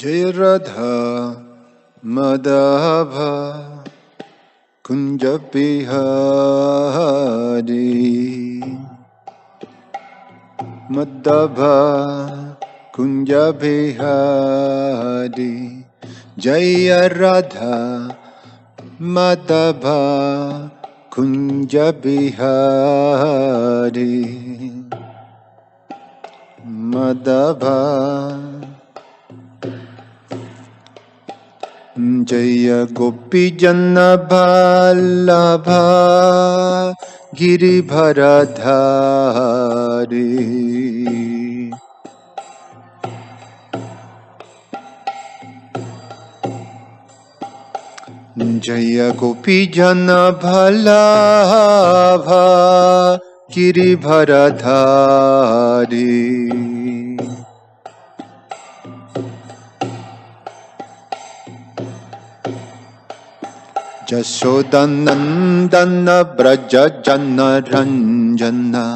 Jai Radha Madhava Kunja Bihari Madhava Kunja Bihari Jaya Radha Madhava Kunja Bihari Madhava Jaya Gopi Janna Ballabha Giribharadhari Jaya Gopi Janna Ballabha Giribharadhari Jashodanandana Braja Jana Ranjana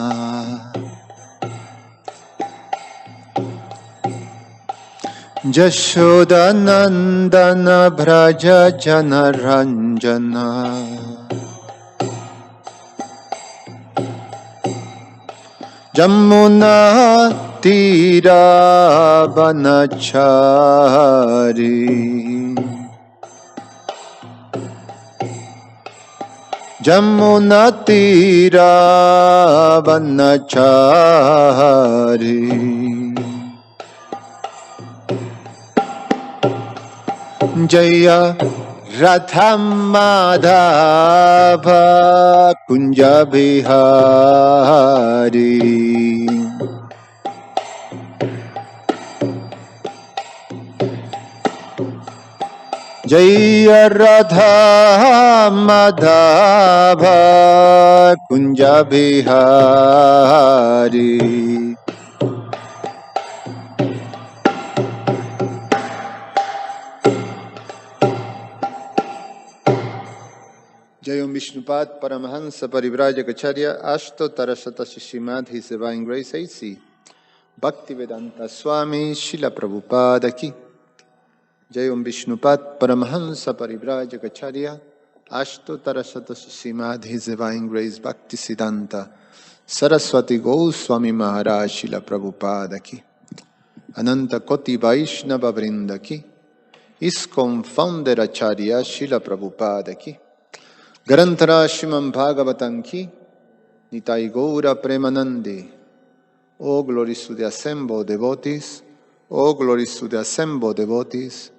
Jashodanandana Braja Jana Ranjana Jamuna Tira Vanachari Jamuna Tira Vanachari Jaya Radha Madhava Kunja Bihari Jaya Radha Madhava Kunja Bihari Jai Om Vishnupad Paramahansa Parivrajagacharya Ashto Tarasata Srimad His Divine Grace A.C. Bhaktivedanta Swami Srila Prabhupada Ki Jai Om Vishnupad Paramahansa Parivrajagacharya Ashto Tarasata Srimad His Divine Grace Bhaktisiddhanta Saraswati Goswami Maharaj Srila Prabhupada Ki Ananta Koti Vaishnava Vrinda Ki ISKCON Founder Acharya Srila Prabhupada Ki Garantara Srimad Bhagavatam Ki Nitai Gaura Premanande. Oh, glories to the assembled devotees. Oh, glories to the assembled devotees.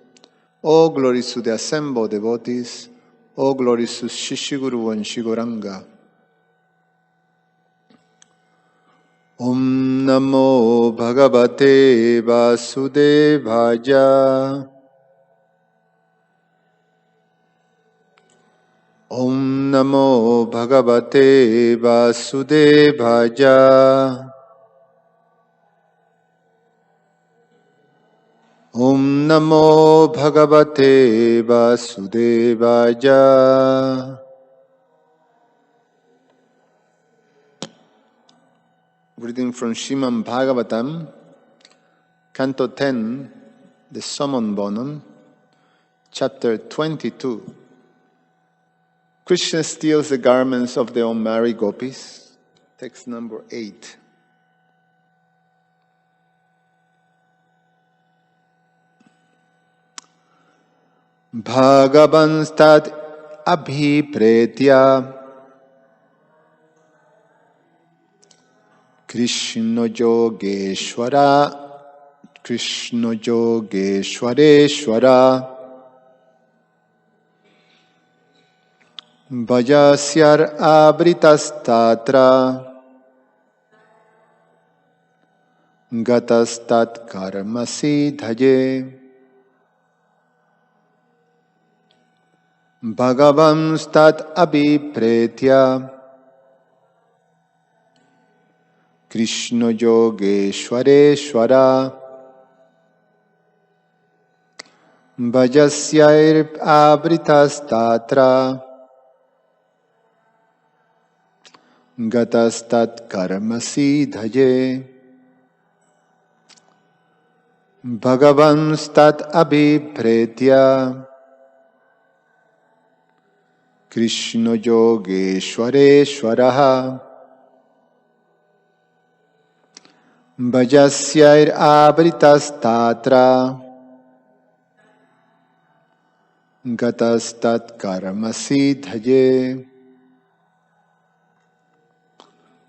Oh, glories to the assembled devotees. Oh, glories to Shishiguru and Shiguranga. Om Namo Bhagavate Vasudevaya. Om Namo Bhagavate Vasudevaya. Om Namo Bhagavate Vasudevaya. Reading from Srimad Bhagavatam, Canto 10, the Summon Bonum, Chapter 22. Krishna steals the garments of the unmarried gopis. Text number 8. Bhagavanstad abhipretya Krishna Yogeshwareshwara Vajasyar abritastatra Gatastat karmasi dhaje Bhagavanstat abhipretya Krishna Yogeshwareshwara Vajasyair abritastatra Gatastat karmasi dhaje. Bhagavanstat abhipretya Krishna Yogeshwareshwaraha Vajasyair avritastatra Gatastat karamasi dhaye.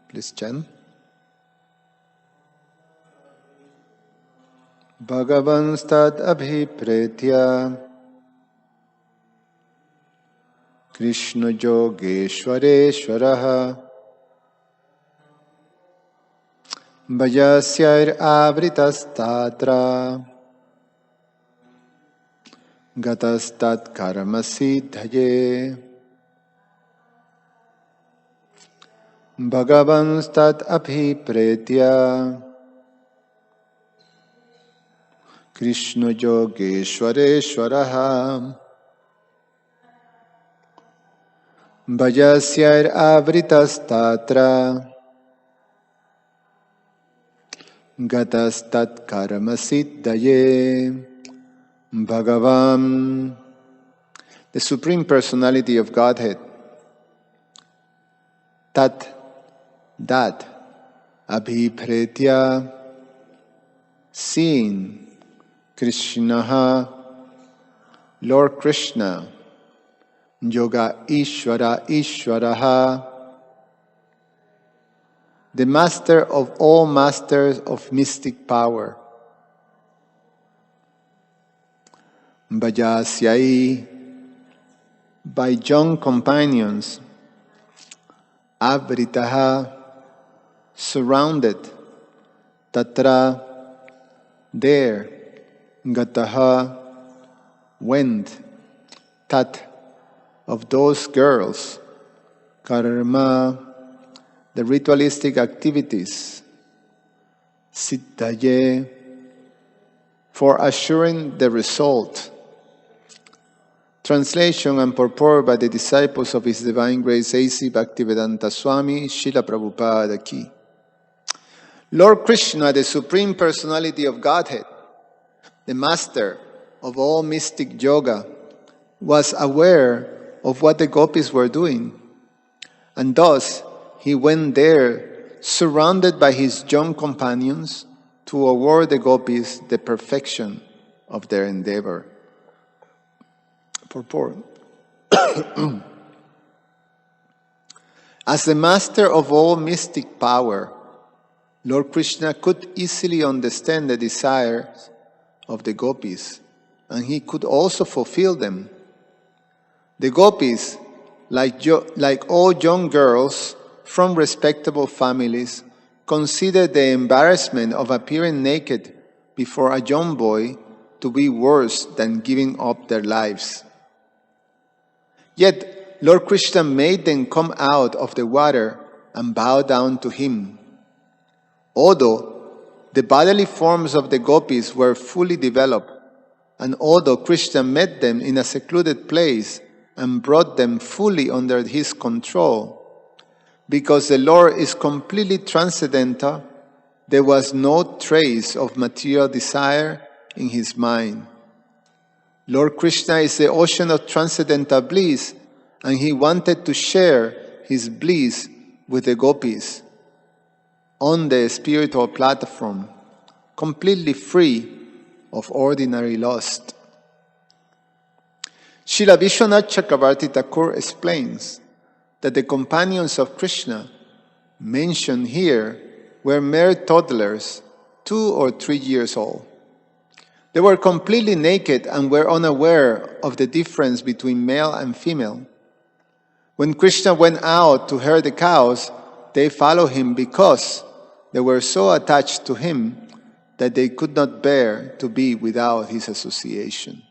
Please chant. Bhagavanstat abhipretya Krishna Yogeshwareshwaraha Vajasyair avritastatra Gatastat karamasi dhaye. Bhagavanstat abhipretya Krishna Yogeshwareshwaraha Vajasyair avritastatra Gatastat karamasi dhaye. Bhagavan, the Supreme Personality of Godhead, Tat, that, Abhipretya, seeing, Krishnaha, Lord Krishna, Yoga Ishvara Ishvaraha, the Master of all masters of mystic power, Vajasyai, by young companions, Avritaha, surrounded, Tatra, there, Gataha, went, Tat, of those girls, Karma, the ritualistic activities, Siddhaye, for assuring the result. Translation and purport by the disciples of His Divine Grace A.C. Bhaktivedanta Swami Srila Prabhupada Ki. Lord Krishna, the Supreme Personality of Godhead, the Master of all mystic yoga, was aware of what the gopis were doing, and thus He went there, surrounded by His young companions, to award the gopis the perfection of their endeavor. Purport. As the master of all mystic power, Lord Krishna could easily understand the desires of the gopis, and He could also fulfill them. The gopis, like all young girls from respectable families, considered the embarrassment of appearing naked before a young boy to be worse than giving up their lives. Yet, Lord Krishna made them come out of the water and bow down to Him. Although the bodily forms of the gopis were fully developed, and although Krishna met them in a secluded place and brought them fully under His control, because the Lord is completely transcendental, there was no trace of material desire in His mind. Lord Krishna is the ocean of transcendental bliss, and He wanted to share His bliss with the gopis on the spiritual platform, completely free of ordinary lust. Srila Vishwanath Chakravarti Thakur explains that the companions of Krishna mentioned here were mere toddlers, 2 or 3 years old. They were completely naked and were unaware of the difference between male and female. When Krishna went out to herd the cows, they followed Him because they were so attached to Him that they could not bear to be without His association.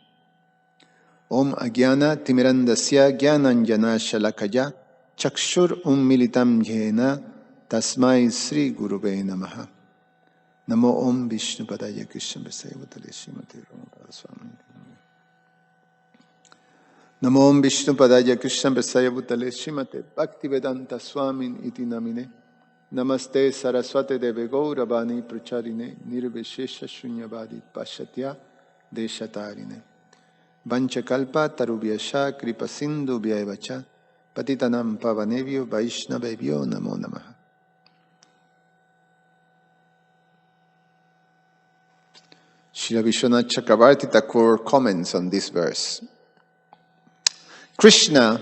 Om Agyana Timirandasya Gyananjana Shalakaya Chakshur Militam Yena Tasmai Sri Gurube Namaha. Namo Om Vishnu Padaya Krishna Vasayavutale Srimati Ramapada Swami. Namo Om Vishnu Padaya Krishna Vasayavutale Srimati Bhaktivedanta Swami Iti Namine. Namaste Saraswate Deve Gauravani Pracharine Nirvishesha Shunyavadi Pashatya Deshatarine Vanchakalpa Tarubhyasha Kripa Sindhu Vyaivacha Patitanam Pavanevyo Vaishnavevyo Namo Namaha. Srila Vishwanath Chakravarti Thakur comments on this verse. Krishna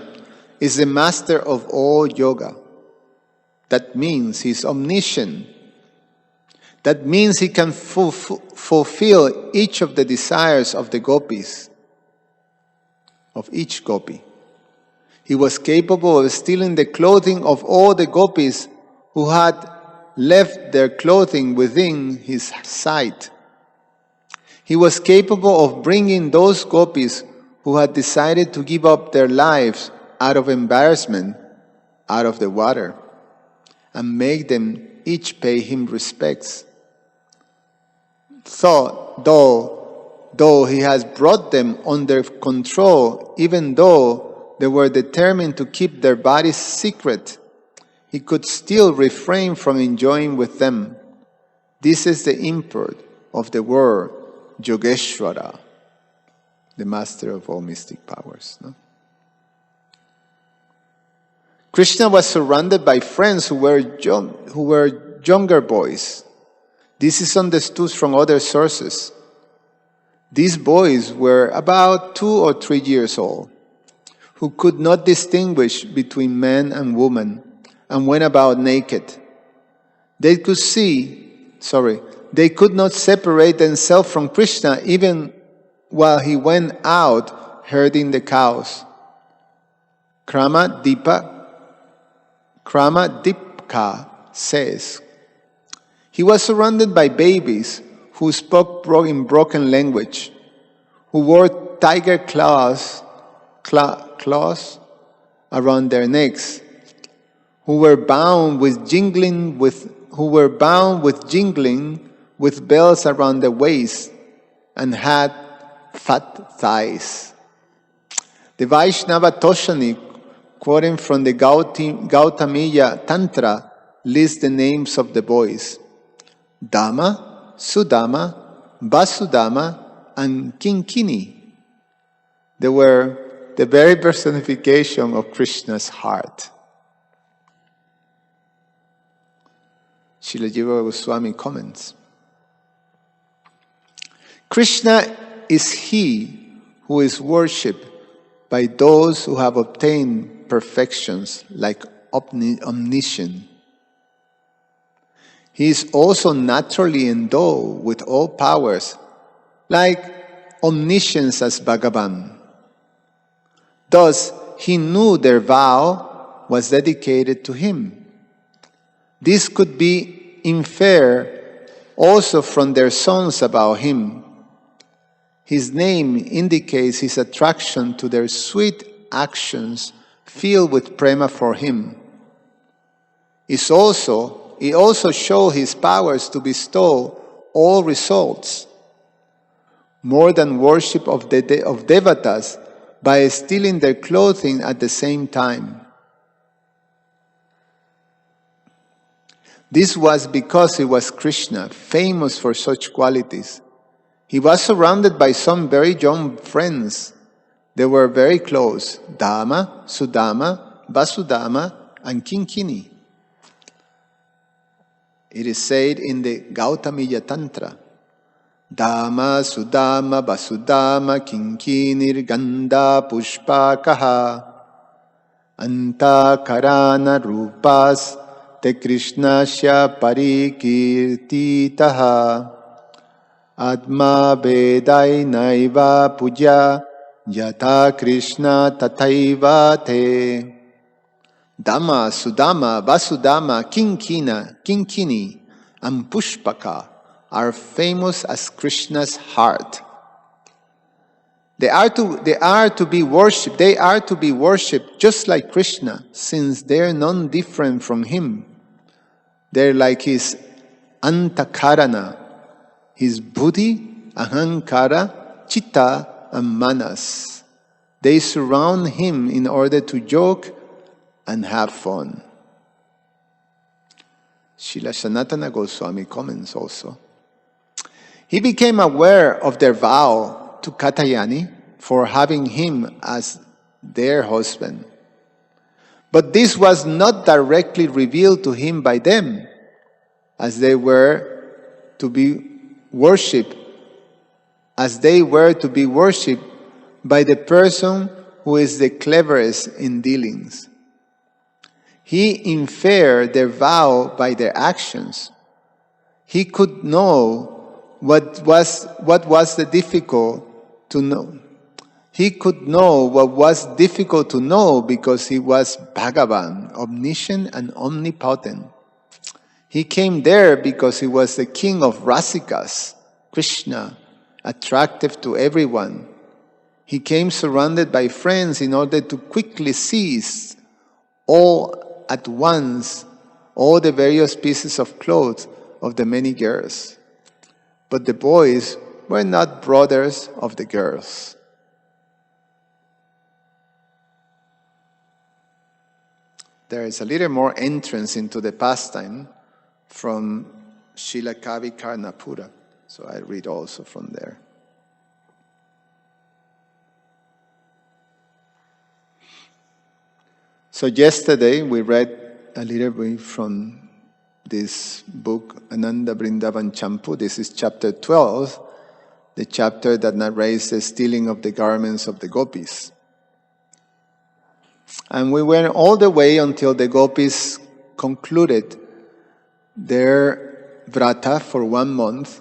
is the master of all yoga. That means he is omniscient. That means he can fulfill each of the desires of the gopis, of each gopi. He was capable of stealing the clothing of all the gopis who had left their clothing within his sight. He was capable of bringing those gopis who had decided to give up their lives out of embarrassment out of the water and make them each pay him respects. So, though he has brought them under control, even though they were determined to keep their bodies secret, he could still refrain from enjoying with them. This is the import of the word Yogeshwara, the master of all mystic powers. No? Krishna was surrounded by friends who were younger boys. This is understood from other sources. These boys were about 2 or 3 years old, who could not distinguish between man and woman and went about naked. They could not separate themselves from Krishna even while he went out herding the cows. Kramadipka says, he was surrounded by babies who spoke in broken language, who wore tiger claws around their necks, who were bound with jingling with bells around the waist, and had fat thighs. The Vaishnava Toshani, quoting from the Gautamiya Tantra, lists the names of the boys: Dama, Sudama, Vasudama, and Kinkini. They were the very personification of Krishna's heart. Srila Jiva Goswami comments, Krishna is he who is worshipped by those who have obtained perfections like omniscience. He is also naturally endowed with all powers, like omniscience as Bhagavan. Thus, he knew their vow was dedicated to him. This could be inferred also from their songs about him. His name indicates his attraction to their sweet actions filled with prema for him. He also showed his powers to bestow all results, more than worship of devatas, by stealing their clothing at the same time. This was because he was Krishna, famous for such qualities. He was surrounded by some very young friends. They were very close: Dama, Sudama, Vasudama, and Kinkini. It is said in the Gautamiya Tantra, Dama, Sudama, Vasudama, Kinkinir, Ganda, Pushpakaha, Anta Karana Rupas, Te Krishnasya Parikirtitaha, Atma Vedai Naiva Puja, Yata Krishna Tataiva Te. Dama, Sudama, Vasudama, Kinkini, and Pushpaka are famous as Krishna's heart. They are to be worshipped just like Krishna, since they are none different from him. They are like his antakarana, his buddhi, ahankara, chitta, and manas. They surround him in order to joke and have fun. Srila Sanatana Goswami comments also. He became aware of their vow to Katyayani for having him as their husband. But this was not directly revealed to him by them, as they were to be worshipped, by the person who is the cleverest in dealings. He inferred their vow by their actions. He could know what was difficult to know. He could know what was difficult to know because he was Bhagavan, omniscient and omnipotent. He came there because he was the king of Rasikas, Krishna, attractive to everyone. He came surrounded by friends in order to quickly seize all at once all the various pieces of clothes of the many girls. But the boys were not brothers of the girls. There is a little more entrance into the pastime from Srila Kavi Karnapura. So I read also from there. So yesterday we read a little bit from this book, Ananda Vrindavan Champu. This is chapter 12, the chapter that narrates the stealing of the garments of the gopis. And we went all the way until the gopis concluded their vrata for 1 month,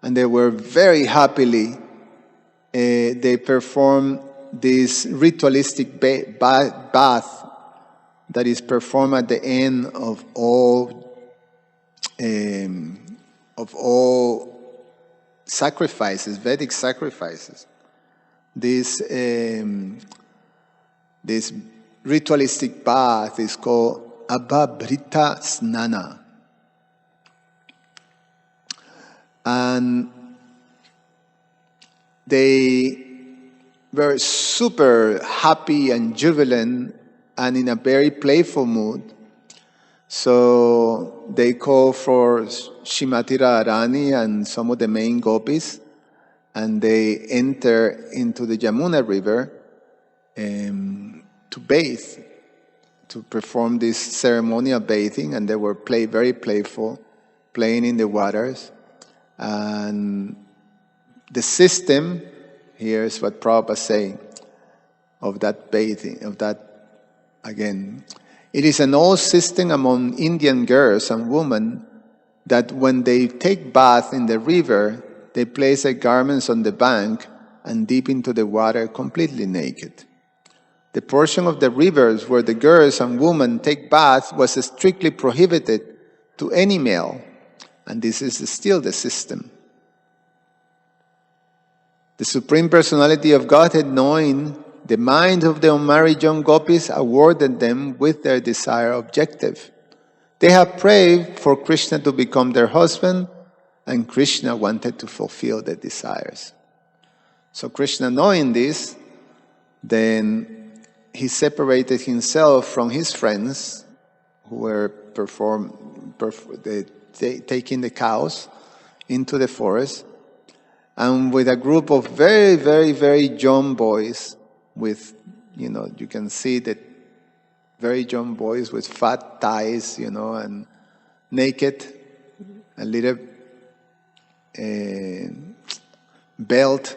and they were very happily, they performed this ritualistic bath that is performed at the end of all sacrifices, Vedic sacrifices. This ritualistic bath is called Abhabrita Snana. And they were super happy and jubilant and in a very playful mood. So they call for Shrimati Radharani and some of the main gopis, and they enter into the Yamuna river to bathe, to perform this ceremonial bathing, and they were very playful, playing in the waters. And the system, here's what Prabhupada is saying, of that bathing, of that, again, it is an old system among Indian girls and women that when they take bath in the river, they place their garments on the bank and dip into the water completely naked. The portion of the rivers where the girls and women take baths was strictly prohibited to any male, and this is still the system. The Supreme Personality of Godhead, knowing the mind of the unmarried young gopis, awarded them with their desired objective. They have prayed for Krishna to become their husband, and Krishna wanted to fulfill their desires. So Krishna, knowing this, then he separated himself from his friends who were taking the cows into the forest, and with a group of very, very, very young boys with, you can see that very young boys with fat thighs, and naked, a little belt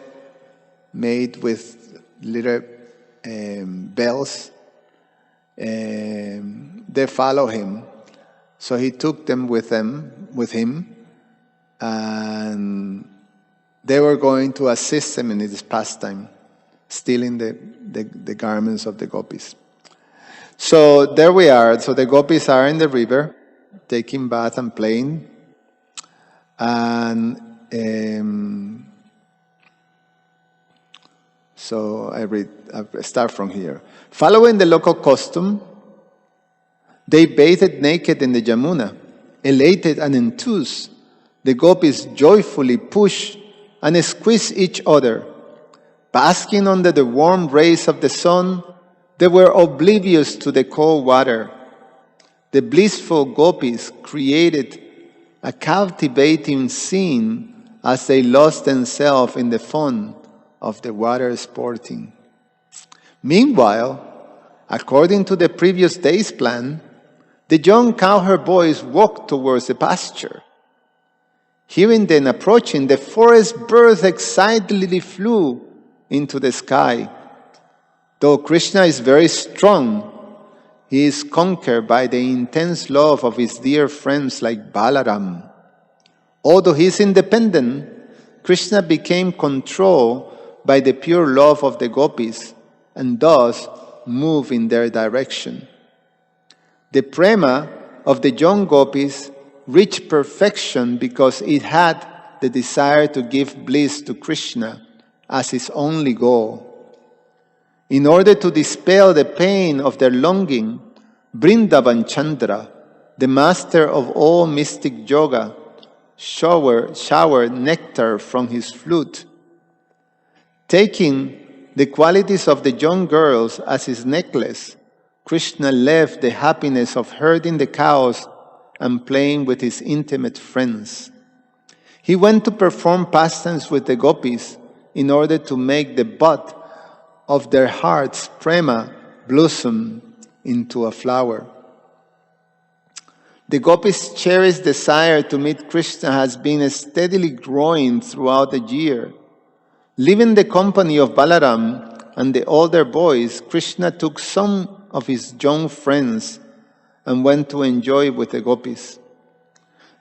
made with little bells. They follow him. So he took them with him, and they were going to assist him in his pastime, stealing the garments of the gopis. So there we are. So the gopis are in the river, taking bath and playing. And so I start from here. Following the local custom, they bathed naked in the Yamuna. Elated and enthused, the gopis joyfully push and squeeze each other. Basking under the warm rays of the sun, they were oblivious to the cold water. The blissful gopis created a captivating scene as they lost themselves in the fun of the water sporting. Meanwhile, according to the previous day's plan, the young cowherd boys walked towards the pasture. Hearing them approaching, the forest birds excitedly flew into the sky. Though Krishna is very strong, he is conquered by the intense love of his dear friends like Balaram. Although he is independent, Krishna became controlled by the pure love of the gopis and thus moved in their direction. The prema of the young gopis reached perfection because it had the desire to give bliss to Krishna as its only goal. In order to dispel the pain of their longing, Vrindavan Chandra, the master of all mystic yoga, showered nectar from his flute. Taking the qualities of the young girls as his necklace, Krishna left the happiness of herding the cows and playing with his intimate friends. He went to perform pastimes with the gopis in order to make the bud of their hearts, prema, blossom into a flower. The gopis' cherished desire to meet Krishna has been steadily growing throughout the year. Leaving the company of Balaram and the older boys, Krishna took some of his young friends and went to enjoy with the gopis.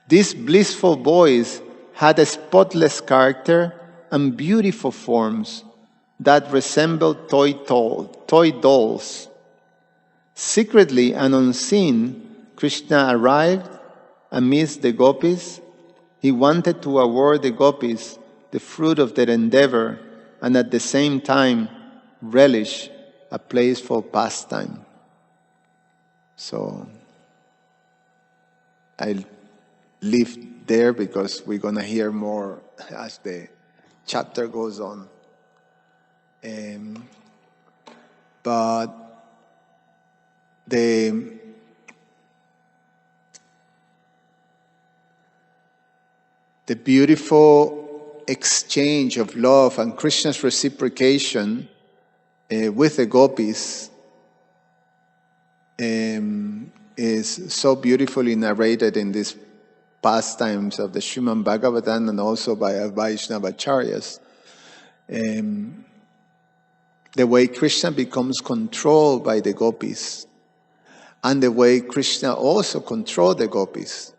These blissful boys had a spotless character and beautiful forms that resembled toy dolls. Secretly and unseen, Krishna arrived amidst the gopis. He wanted to award the gopis the fruit of their endeavor and at the same time relish a playful pastime. So I'll leave there because we're going to hear more as the chapter goes on. But the beautiful exchange of love and Krishna's reciprocation with the gopis is so beautifully narrated in these pastimes of the Srimad Bhagavatam and also by Vaishnavacharyas. The way Krishna becomes controlled by the gopis and the way Krishna also controlled the gopis.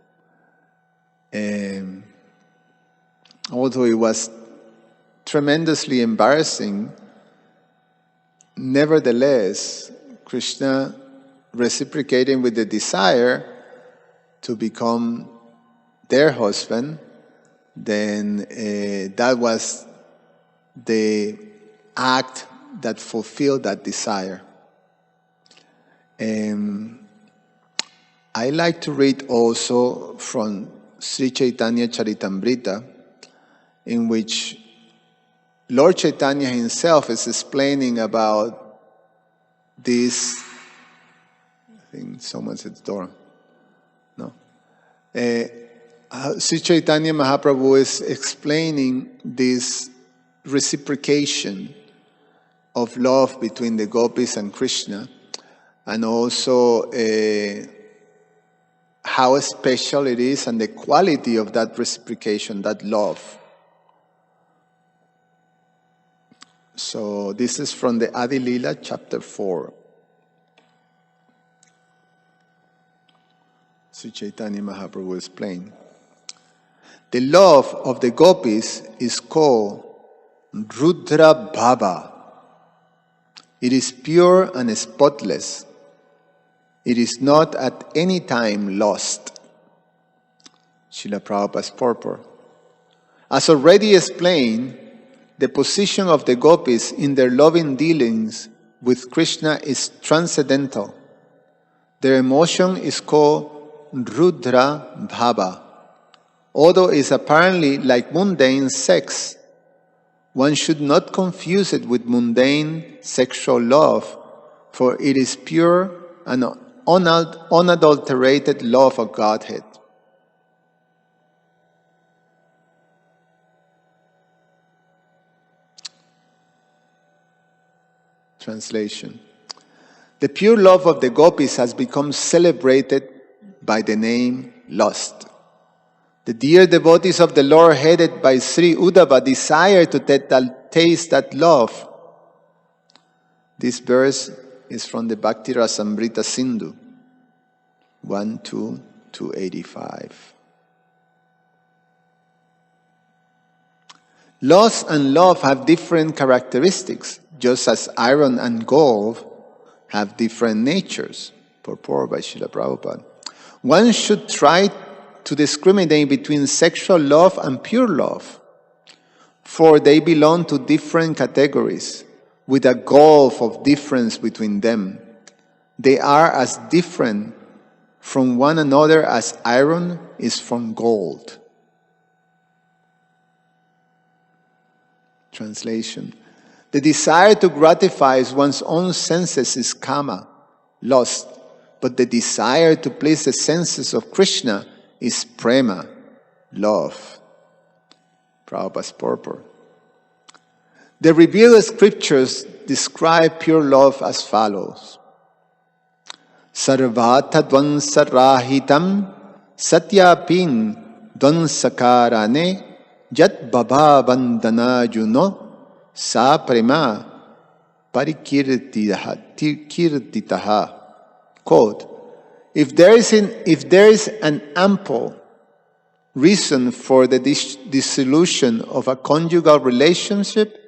Although it was tremendously embarrassing, nevertheless, Krishna reciprocating with the desire to become their husband, then that was the act that fulfilled that desire. I like to read also from Sri Chaitanya Charitamrita, in which Lord Chaitanya himself is explaining about this. I think someone's at the door. No? Sri Chaitanya Mahaprabhu is explaining this reciprocation of love between the gopis and Krishna, and also how special it is and the quality of that reciprocation, that love. So this is from the Adi Lila, chapter 4. Sri Chaitanya Mahaprabhu explained. The love of the gopis is called Rudra Bhava. It is pure and spotless. It is not at any time lost. Srila Prabhupada's purport. As already explained, the position of the gopis in their loving dealings with Krishna is transcendental. Their emotion is called Rudra Bhava. Although it is apparently like mundane sex, one should not confuse it with mundane sexual love, for it is pure and unadulterated love of Godhead. Translation. The pure love of the gopis has become celebrated by the name lust. The dear devotees of the Lord, headed by Sri Uddhava, desire to taste that love. This verse is from the Bhakti Rasamrita Sindhu, 1-2-285. Lust and love have different characteristics, just as iron and gold have different natures. Purport by Srila Prabhupada. One should try to discriminate between sexual love and pure love, for they belong to different categories, with a gulf of difference between them. They are as different from one another as iron is from gold. Translation. The desire to gratify one's own senses is kama, lust, but the desire to please the senses of Krishna is prema, love. Prabhupada's purport. The revealed scriptures describe pure love as follows. Sarvata dvansarahitam satyapin dvansakarane jat baba bandana juno sa prema parikirtitaha. Quote, if there is an ample reason for the dissolution of a conjugal relationship,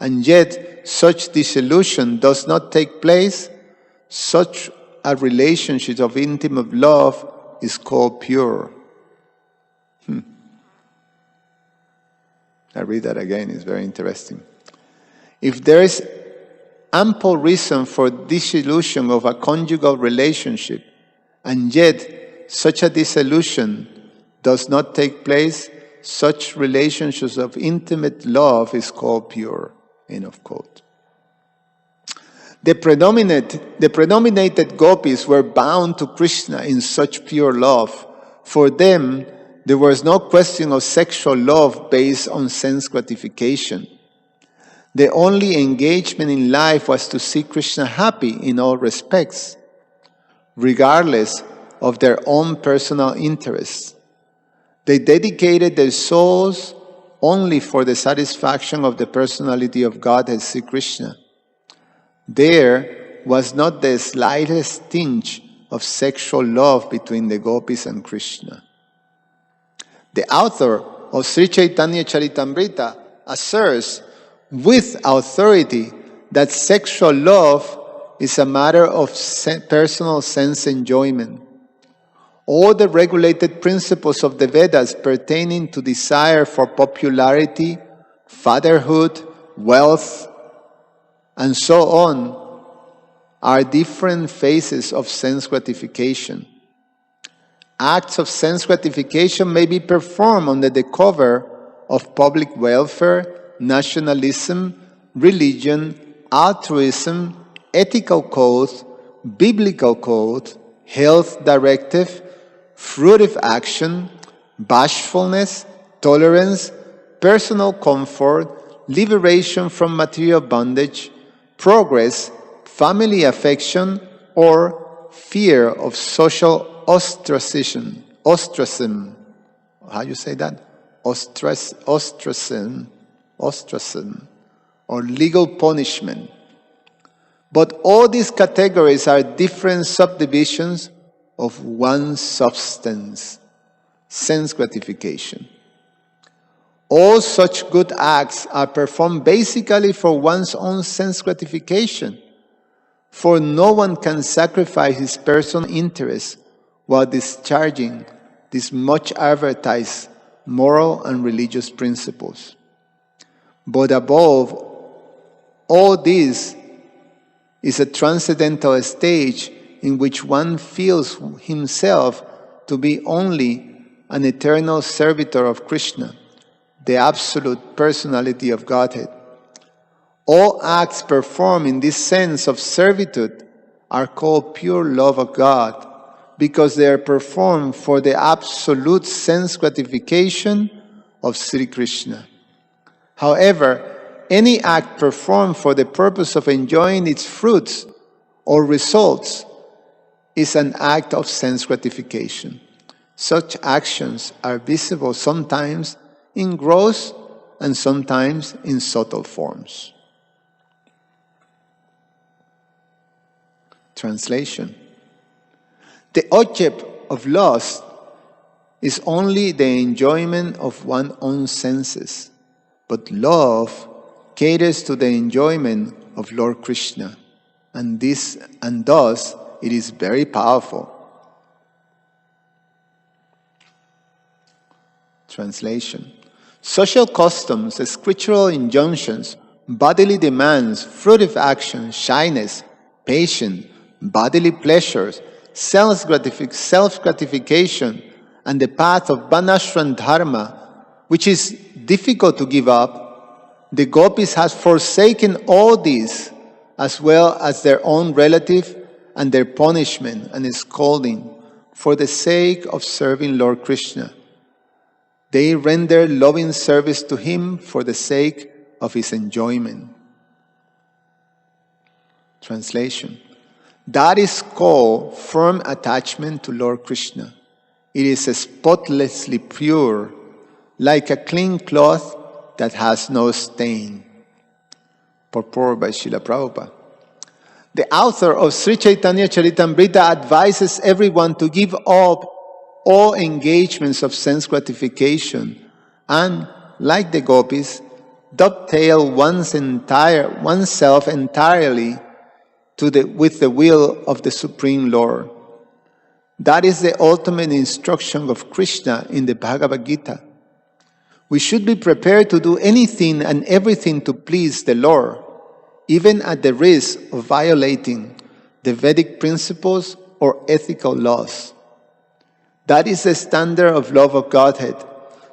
and yet such dissolution does not take place, such a relationship of intimate love is called pure. I read that again, it's very interesting. If there is ample reason for dissolution of a conjugal relationship, and yet such a dissolution does not take place, such relationships of intimate love is called pure. End of quote. The predominated gopis were bound to Krishna in such pure love. For them, there was no question of sexual love based on sense gratification. The only engagement in life was to see Krishna happy in all respects, regardless of their own personal interests. They dedicated their souls only for the satisfaction of the personality of God as Sri Krishna. There was not the slightest tinge of sexual love between the gopis and Krishna. The author of Sri Chaitanya Charitamrita asserts with authority that sexual love is a matter of personal sense enjoyment. All the regulated principles of the Vedas pertaining to desire for popularity, fatherhood, wealth, and so on are different phases of sense gratification. Acts of sense gratification may be performed under the cover of public welfare, nationalism, religion, altruism, ethical code, biblical code, health directive, fruitive action, bashfulness, tolerance, personal comfort, liberation from material bondage, progress, family affection, or fear of social ostracism. How you say that? Ostracism, or legal punishment. But all these categories are different subdivisions of one substance, sense gratification. All such good acts are performed basically for one's own sense gratification, for no one can sacrifice his personal interests while discharging these much advertised moral and religious principles. But above all this is a transcendental stage in which one feels himself to be only an eternal servitor of Krishna, the absolute personality of Godhead. All acts performed in this sense of servitude are called pure love of God, because they are performed for the absolute sense gratification of Sri Krishna. However, any act performed for the purpose of enjoying its fruits or results is an act of sense gratification. Such actions are visible sometimes in gross and sometimes in subtle forms. Translation. The object of lust is only the enjoyment of one's own senses, but love caters to the enjoyment of Lord Krishna, and thus it is very powerful. Translation. Social customs, scriptural injunctions, bodily demands, fruitive actions, shyness, patience, bodily pleasures, self-gratification, and the path of Varnashram Dharma, which is difficult to give up, the gopis have forsaken all these, as well as their own relative and their punishment and scolding, for the sake of serving Lord Krishna. They render loving service to Him for the sake of His enjoyment. Translation. That is called firm attachment to Lord Krishna. It is spotlessly pure, like a clean cloth that has no stain. Purport by Srila Prabhupada. The author of Sri Chaitanya Charitamrita advises everyone to give up all engagements of sense gratification and, like the gopis, dovetail oneself entirely with the will of the Supreme Lord. That is the ultimate instruction of Krishna in the Bhagavad Gita. We should be prepared to do anything and everything to please the Lord, even at the risk of violating the Vedic principles or ethical laws. That is the standard of love of Godhead.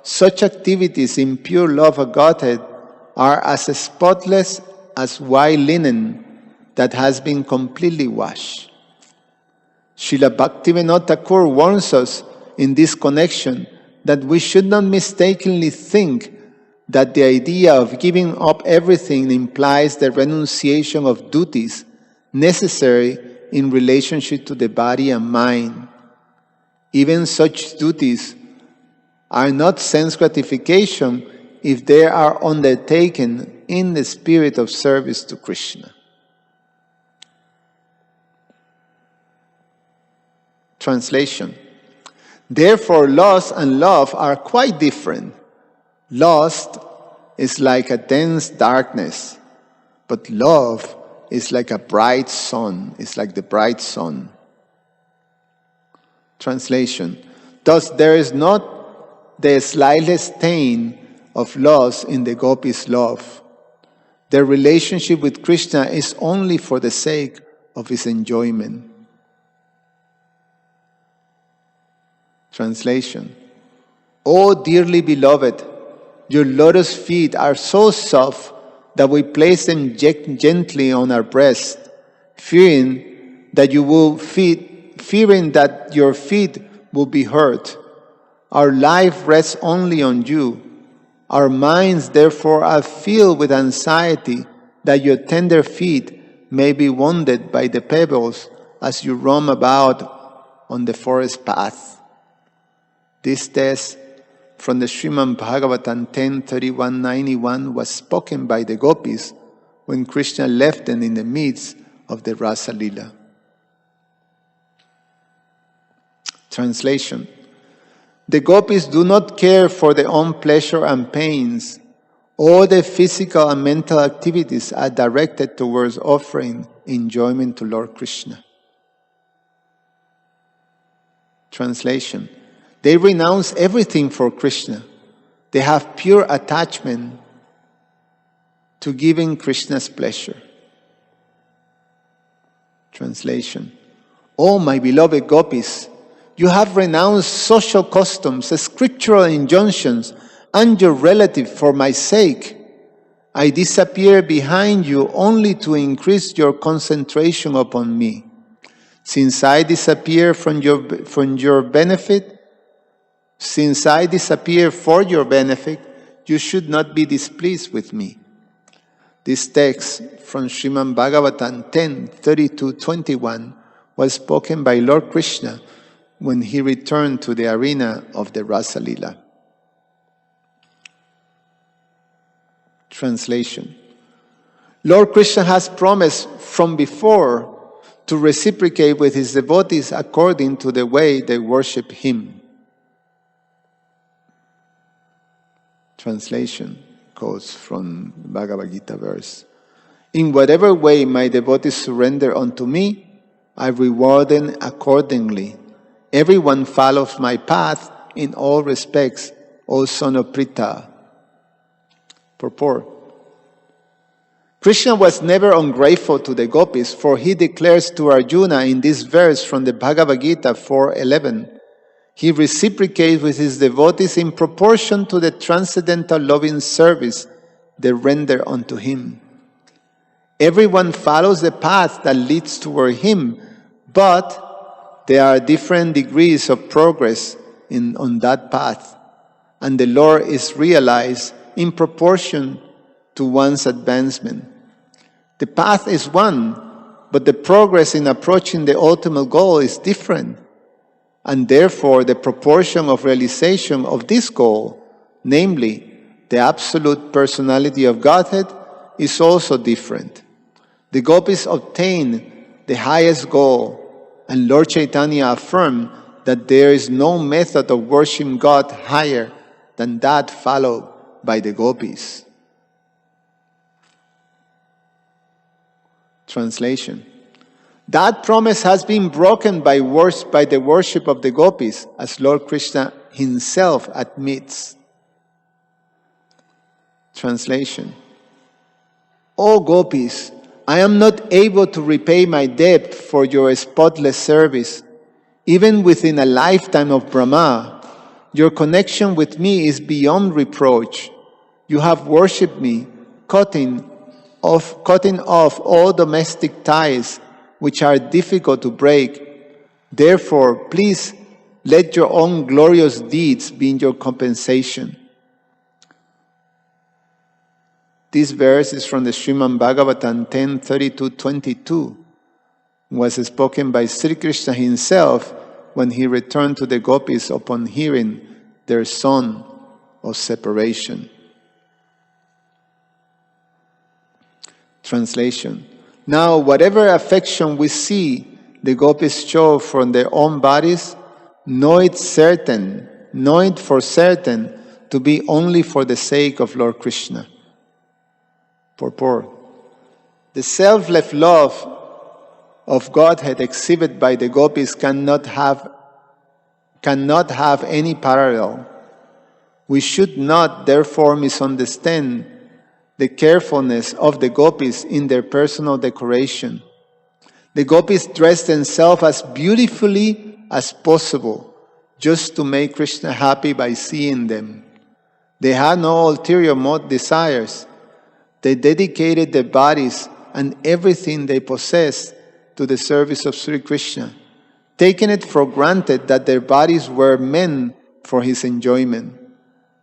Such activities in pure love of Godhead are as spotless as white linen that has been completely washed. Srila Bhaktivinoda Thakur warns us in this connection that we should not mistakenly think that the idea of giving up everything implies the renunciation of duties necessary in relationship to the body and mind. Even such duties are not sense gratification if they are undertaken in the spirit of service to Krishna. Translation. Therefore, lust and love are quite different. Lust is like a dense darkness, but love is like a bright sun. It's like the bright sun. Translation. Thus, there is not the slightest stain of lust in the gopis' love. Their relationship with Krishna is only for the sake of his enjoyment. Translation. O dearly beloved, your lotus feet are so soft that we place them gently on our breast, fearing that your feet will be hurt. Our life rests only on you. Our minds, therefore, are filled with anxiety that your tender feet may be wounded by the pebbles as you roam about on the forest path. This text from the Srimad Bhagavatam 10:31-91 was spoken by the gopis when Krishna left them in the midst of the Rasa Lila. Translation. The gopis do not care for their own pleasure and pains. All their physical and mental activities are directed towards offering enjoyment to Lord Krishna. Translation. They renounce everything for Krishna. They have pure attachment to giving Krishna's pleasure. Translation. Oh, my beloved gopis, you have renounced social customs, scriptural injunctions, and your relative for my sake. I disappear behind you only to increase your concentration upon me. Since I disappear for your benefit, you should not be displeased with me. This text from Srimad Bhagavatam 10:32-21 was spoken by Lord Krishna when he returned to the arena of the Rasa Lila. Translation. Lord Krishna has promised from before to reciprocate with his devotees according to the way they worship him. Translation quotes from Bhagavad Gita verse. In whatever way my devotees surrender unto me, I reward them accordingly. Everyone follows my path in all respects, O son of Pritha. Purport. Krishna was never ungrateful to the gopis, for he declares to Arjuna in this verse from the Bhagavad Gita 4:11, he reciprocates with his devotees in proportion to the transcendental loving service they render unto him. Everyone follows the path that leads toward him, but there are different degrees of progress on that path, and the Lord is realized in proportion to one's advancement. The path is one, but the progress in approaching the ultimate goal is different. And therefore, the proportion of realization of this goal, namely the absolute personality of Godhead, is also different. The gopis obtain the highest goal, and Lord Chaitanya affirmed that there is no method of worshiping God higher than that followed by the gopis. Translation. That promise has been broken by the worship of the gopis, as Lord Krishna himself admits. Translation. O gopis, I am not able to repay my debt for your spotless service. Even within a lifetime of Brahma, your connection with me is beyond reproach. You have worshipped me, cutting off all domestic ties which are difficult to break. Therefore, please let your own glorious deeds be your compensation. This verse is from the Srimad Bhagavatam 10:32-22. Was spoken by Sri Krishna himself when he returned to the gopis upon hearing their song of separation. Translation. Now, whatever affection we see the gopis show from their own bodies, know it for certain to be only for the sake of Lord Krishna. Purport. The selfless love of Godhead exhibited by the gopis cannot have any parallel. We should not therefore misunderstand the carefulness of the gopis in their personal decoration. The gopis dress themselves as beautifully as possible, just to make Krishna happy by seeing them. They had no ulterior desires. They dedicated their bodies and everything they possessed to the service of Sri Krishna, taking it for granted that their bodies were meant for his enjoyment.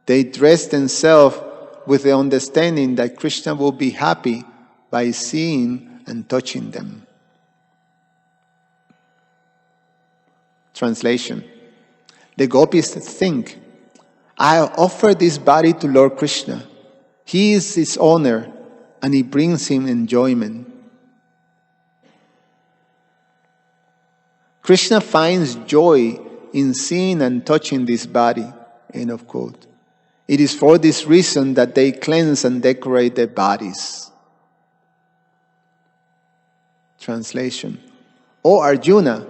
They dressed themselves with the understanding that Krishna will be happy by seeing and touching them. Translation. The gopis think, I'll offer this body to Lord Krishna. He is his owner and he brings him enjoyment. Krishna finds joy in seeing and touching this body. End of quote. It is for this reason that they cleanse and decorate their bodies. Translation. O Arjuna,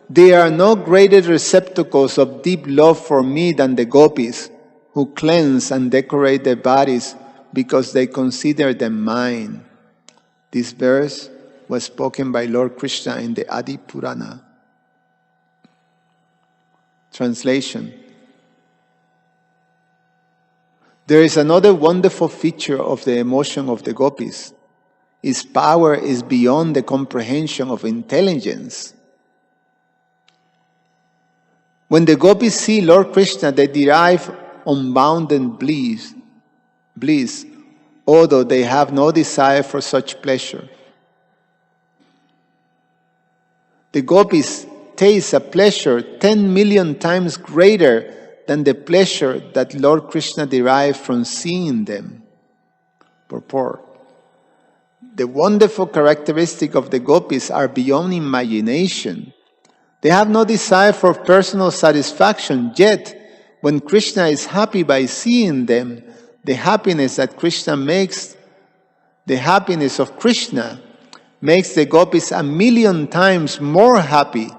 there are no greater receptacles of deep love for me than the gopis, who cleanse and decorate their bodies because they consider them mine. This verse was spoken by Lord Krishna in the Adi Purana. Translation. There is another wonderful feature of the emotion of the gopis. Its power is beyond the comprehension of intelligence. When the gopis see Lord Krishna, they derive unbounded bliss. although they have no desire for such pleasure. The gopis taste a pleasure 10 million times greater than the pleasure that Lord Krishna derived from seeing them. Purport. The wonderful characteristics of the gopis are beyond imagination. They have no desire for personal satisfaction, yet when Krishna is happy by seeing them, the happiness of Krishna makes the gopis 1,000,000 times more happy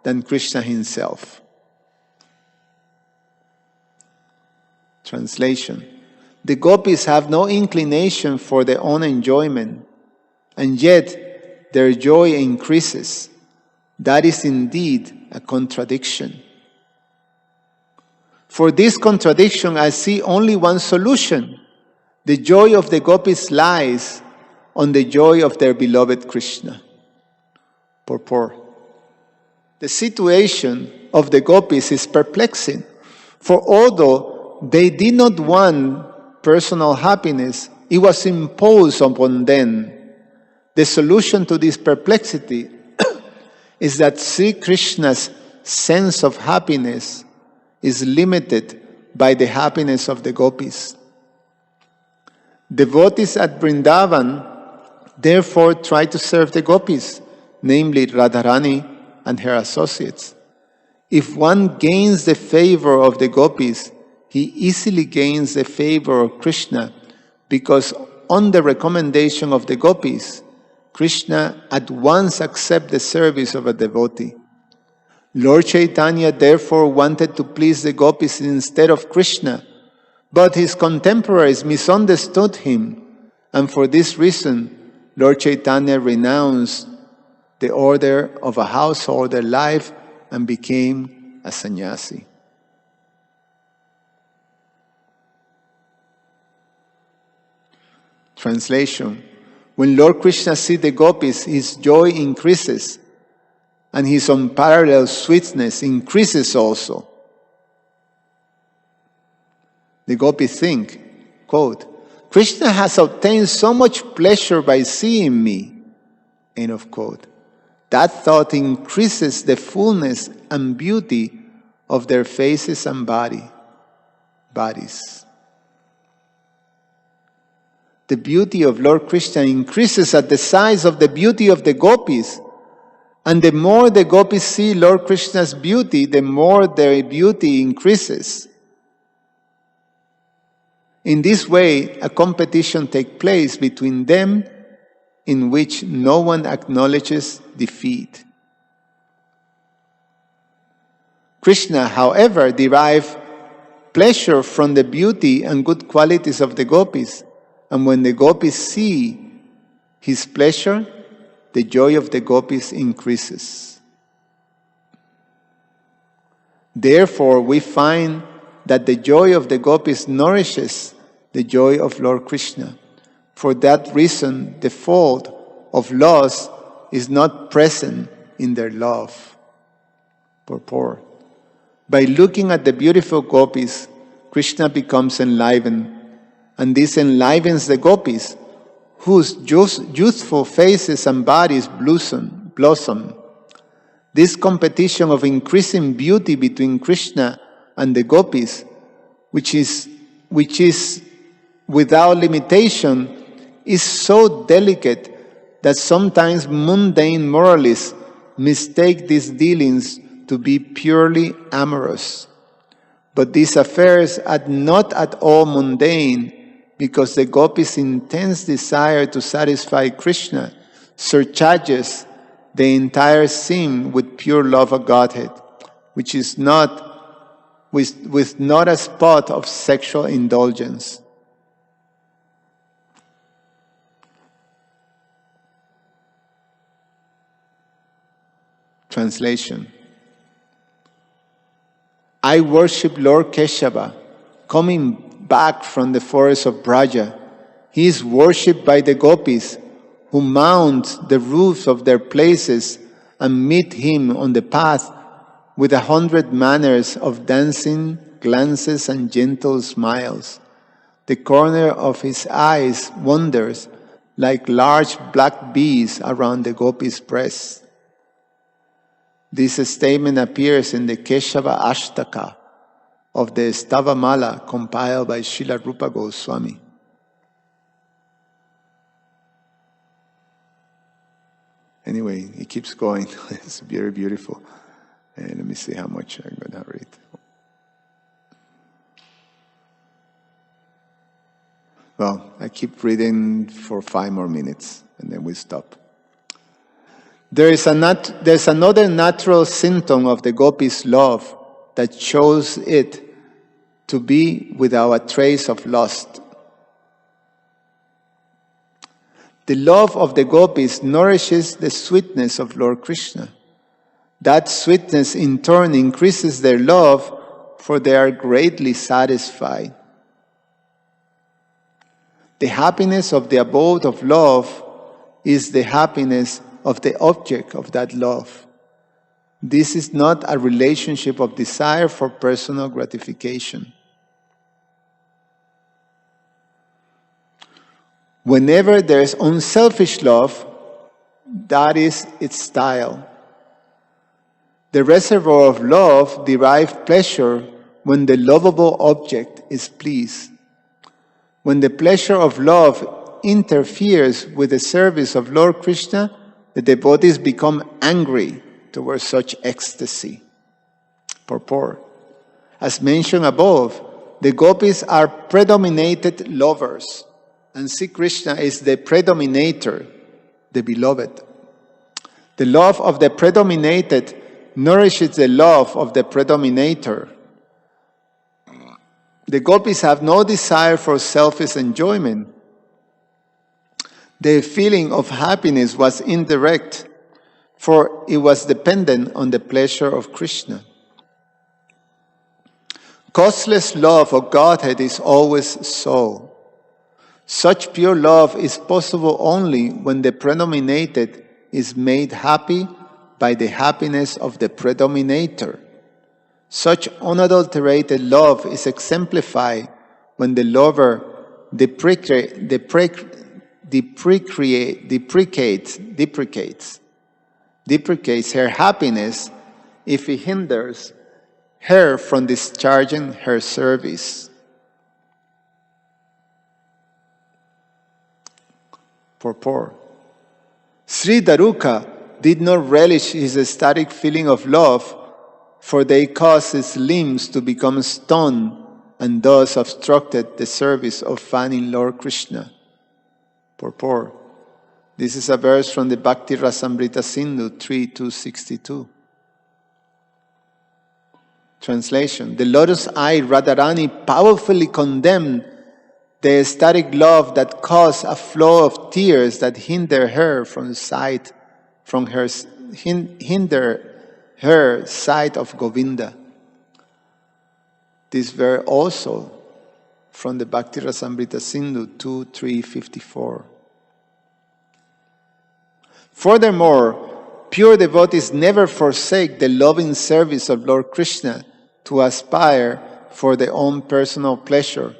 than Krishna himself. Translation. The gopis have no inclination for their own enjoyment, and yet their joy increases. That is indeed a contradiction. For this contradiction, I see only one solution. The joy of the gopis lies on the joy of their beloved Krishna. Purport. The situation of the gopis is perplexing, for although they did not want personal happiness, it was imposed upon them. The solution to this perplexity is that Sri Krishna's sense of happiness is limited by the happiness of the gopis. Devotees at Vrindavan therefore try to serve the gopis, namely Radharani and her associates. If one gains the favor of the gopis, he easily gains the favor of Krishna, because on the recommendation of the gopis, Krishna at once accepts the service of a devotee. Lord Chaitanya therefore wanted to please the gopis instead of Krishna, but his contemporaries misunderstood him, and for this reason, Lord Chaitanya renounced the order of a householder life and became a sannyasi. Translation. When Lord Krishna sees the gopis, his joy increases, and his unparalleled sweetness increases also. The gopis think, quote, Krishna has obtained so much pleasure by seeing me, end of quote. That thought increases the fullness and beauty of their faces and bodies. The beauty of Lord Krishna increases at the size of the beauty of the gopis. And the more the gopis see Lord Krishna's beauty, the more their beauty increases. In this way, a competition takes place between them in which no one acknowledges defeat. Krishna, however, derives pleasure from the beauty and good qualities of the gopis. And when the gopis see his pleasure, the joy of the gopis increases. Therefore, we find that the joy of the gopis nourishes the joy of Lord Krishna. For that reason, the fault of loss is not present in their love. Purport. By looking at the beautiful gopis, Krishna becomes enlivened, and this enlivens the gopis, whose youthful faces and bodies blossom. This competition of increasing beauty between Krishna and the gopis, which is without limitation, is so delicate that sometimes mundane moralists mistake these dealings to be purely amorous. But these affairs are not at all mundane, because the gopis' intense desire to satisfy Krishna surcharges the entire scene with pure love of Godhead, which is with not a spot of sexual indulgence. Translation. I worship Lord Keshava, coming back from the forest of Braja. He is worshipped by the gopis, who mount the roofs of their places and meet him on the path with 100 manners of dancing, glances, and gentle smiles. The corner of his eyes wanders like large black bees around the gopi's breast. This statement appears in the Keshava Ashtaka of the Stavamala compiled by Srila Rupa Goswami. Anyway, it keeps going. It's very beautiful. And let me see how much I'm going to read. Well, I keep reading for 5 more minutes, and then we stop. There's another natural symptom of the gopis' love that shows it to be without a trace of lust. The love of the gopis nourishes the sweetness of Lord Krishna. That sweetness in turn increases their love, for they are greatly satisfied. The happiness of the abode of love is the happiness of the object of that love. This is not a relationship of desire for personal gratification. Whenever there is unselfish love, that is its style. The reservoir of love derives pleasure when the lovable object is pleased. When the pleasure of love interferes with the service of Lord Krishna, the devotees become angry towards such ecstasy. Purport. As mentioned above, the gopis are predominated lovers, and Sri Krishna is the predominator, the beloved. The love of the predominated nourishes the love of the predominator. The gopis have no desire for selfish enjoyment. Their feeling of happiness was indirect, for it was dependent on the pleasure of Krishna. Causeless love of Godhead is always so. Such pure love is possible only when the predominated is made happy by the happiness of the predominator. Such unadulterated love is exemplified when the lover deprecates her happiness if it hinders her from discharging her service. Purport. Sri Daruka did not relish his ecstatic feeling of love, for they caused his limbs to become stone and thus obstructed the service of fanning Lord Krishna. Purport. This is a verse from the Bhakti Rasamrita Sindhu 3.262. Translation. The lotus-eyed Radharani powerfully condemned the ecstatic love that caused a flow of tears that hinder her sight of Govinda. This verse also from the Bhakti Rasamrita Sindhu 2.354. Furthermore, pure devotees never forsake the loving service of Lord Krishna to aspire for their own personal pleasure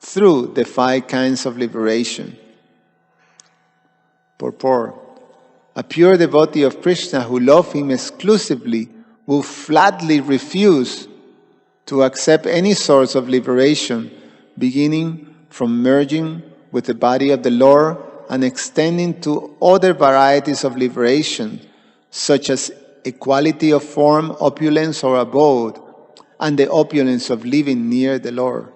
through the 5 kinds of liberation. Purport. A pure devotee of Krishna who loves him exclusively will flatly refuse to accept any source of liberation, beginning from merging with the body of the Lord and extending to other varieties of liberation, such as equality of form, opulence, or abode, and the opulence of living near the Lord.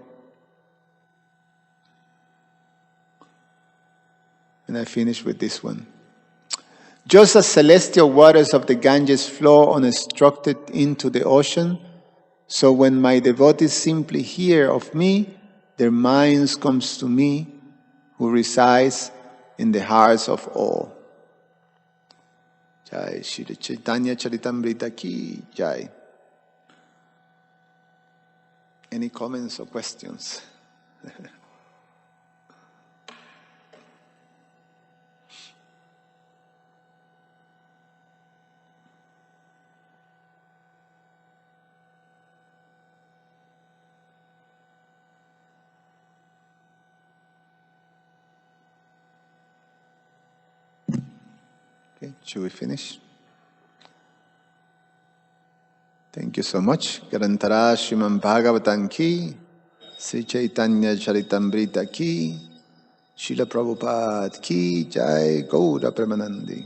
And I finish with this one. Just as celestial waters of the Ganges flow unobstructed into the ocean, so when my devotees simply hear of me, their minds comes to me, who resides in the hearts of all. Jai Shri Chaitanya Charitamrita Ki Jai. Any comments or questions? Okay, should we finish? Thank you so much. Garantara Srimad Bhagavatam ki, Sri Chaitanya Charitamrita ki, Srila Prabhupada ki, Jai Gaura Premanandi.